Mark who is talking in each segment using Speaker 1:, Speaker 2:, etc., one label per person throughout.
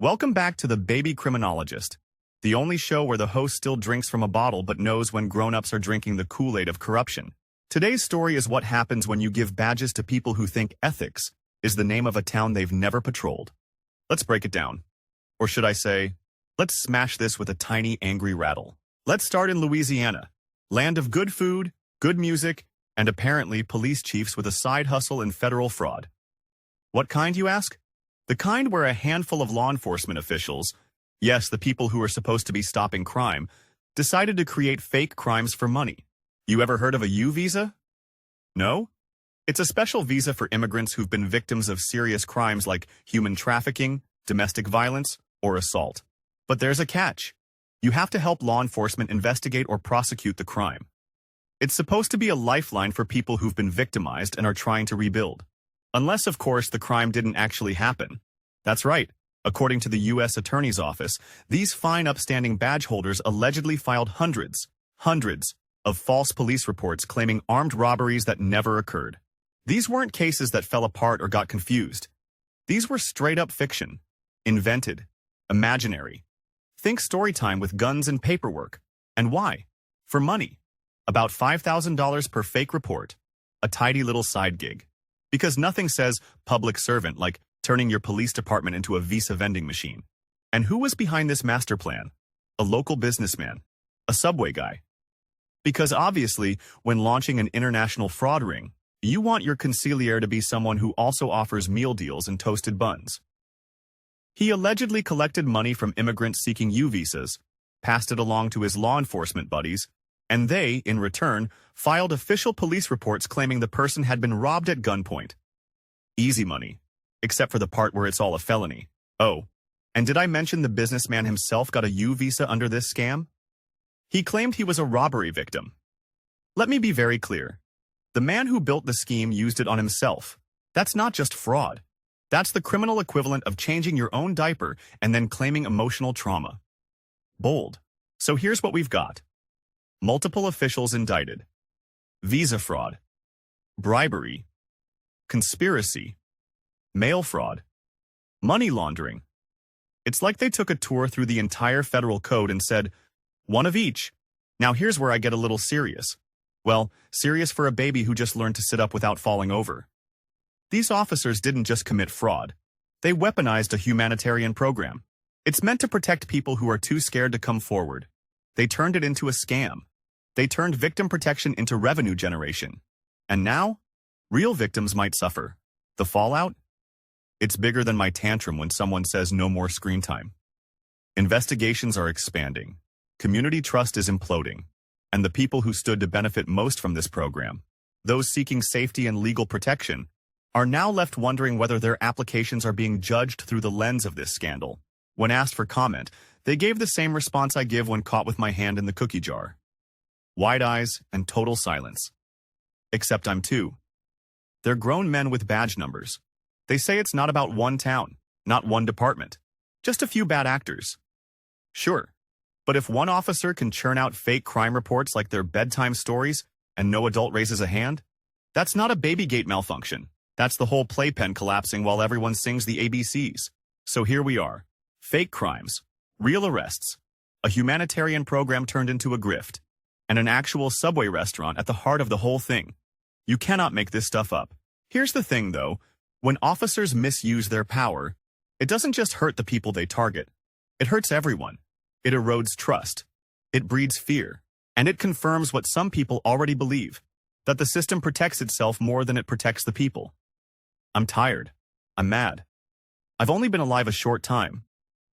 Speaker 1: Welcome back to the Baby Criminologist, the only show where the host still drinks from a bottle but knows when grown-ups are drinking the Kool-Aid of corruption. Today's story is what happens when you give badges to people who think ethics is the name of a town they've never patrolled. Let's break it down. Or should I say, let's smash this with a tiny angry rattle. Let's start in Louisiana, land of good food, good music, and apparently police chiefs with a side hustle in federal fraud. What kind, you ask? The kind where a handful of law enforcement officials, yes, the people who are supposed to be stopping crime, decided to create fake crimes for money. You ever heard of a U visa? No? It's a special visa for immigrants who've been victims of serious crimes like human trafficking, domestic violence, or assault. But there's a catch. You have to help law enforcement investigate or prosecute the crime. It's supposed to be a lifeline for people who've been victimized and are trying to rebuild. Unless, of course, the crime didn't actually happen. That's right. According to the U.S. Attorney's Office, these fine upstanding badge holders allegedly filed hundreds of false police reports claiming armed robberies that never occurred. These weren't cases that fell apart or got confused. These were straight-up fiction. Invented. Imaginary. Think story time with guns and paperwork. And why? For money. About $5,000 per fake report. A tidy little side gig. Because nothing says public servant like turning your police department into a Visa vending machine. And who was behind this master plan? A local businessman. A subway guy. Because obviously, when launching an international fraud ring, you want your consigliere to be someone who also offers meal deals and toasted buns. He allegedly collected money from immigrants seeking U visas, passed it along to his law enforcement buddies, and they, in return, filed official police reports claiming the person had been robbed at gunpoint. Easy money. Except for the part where it's all a felony. Oh, and did I mention the businessman himself got a U visa under this scam? He claimed he was a robbery victim. Let me be very clear. The man who built the scheme used it on himself. That's not just fraud. That's the criminal equivalent of changing your own diaper and then claiming emotional trauma. Bold. So here's what we've got. Multiple officials indicted. Visa fraud. Bribery. Conspiracy. Mail fraud. Money laundering. It's like they took a tour through the entire federal code and said, one of each. Now here's where I get a little serious. Well, serious for a baby who just learned to sit up without falling over. These officers didn't just commit fraud. They weaponized a humanitarian program. It's meant to protect people who are too scared to come forward. They turned it into a scam. They turned victim protection into revenue generation. And now, real victims might suffer. The fallout? It's bigger than my tantrum when someone says no more screen time. Investigations are expanding. Community trust is imploding. And the people who stood to benefit most from this program, those seeking safety and legal protection, are now left wondering whether their applications are being judged through the lens of this scandal. When asked for comment, they gave the same response I give when caught with my hand in the cookie jar. Wide eyes and total silence. Except I'm two. They're grown men with badge numbers. They say it's not about one town, not one department, just a few bad actors. Sure, but if one officer can churn out fake crime reports like their bedtime stories and no adult raises a hand, that's not a Babygate malfunction. That's the whole playpen collapsing while everyone sings the ABCs. So here we are. Fake crimes, real arrests, a humanitarian program turned into a grift, and an actual Subway restaurant at the heart of the whole thing. You cannot make this stuff up. Here's the thing, though. When officers misuse their power, it doesn't just hurt the people they target. It hurts everyone. It erodes trust. It breeds fear. And it confirms what some people already believe, that the system protects itself more than it protects the people. I'm tired. I'm mad. I've only been alive a short time,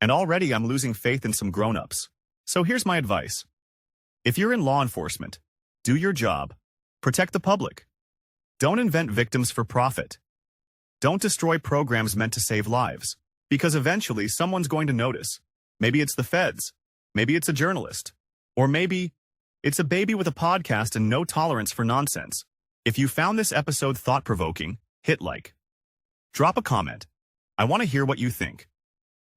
Speaker 1: and already I'm losing faith in some grown-ups. So here's my advice. If you're in law enforcement, do your job. Protect the public. Don't invent victims for profit. Don't destroy programs meant to save lives, because eventually someone's going to notice. Maybe it's the feds. Maybe it's a journalist. Or maybe it's a baby with a podcast and no tolerance for nonsense. If you found this episode thought-provoking, hit like. Drop a comment. I want to hear what you think.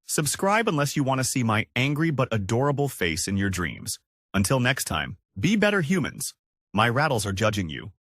Speaker 1: Subscribe unless you want to see my angry but adorable face in your dreams. Until next time, be better humans. My rattles are judging you.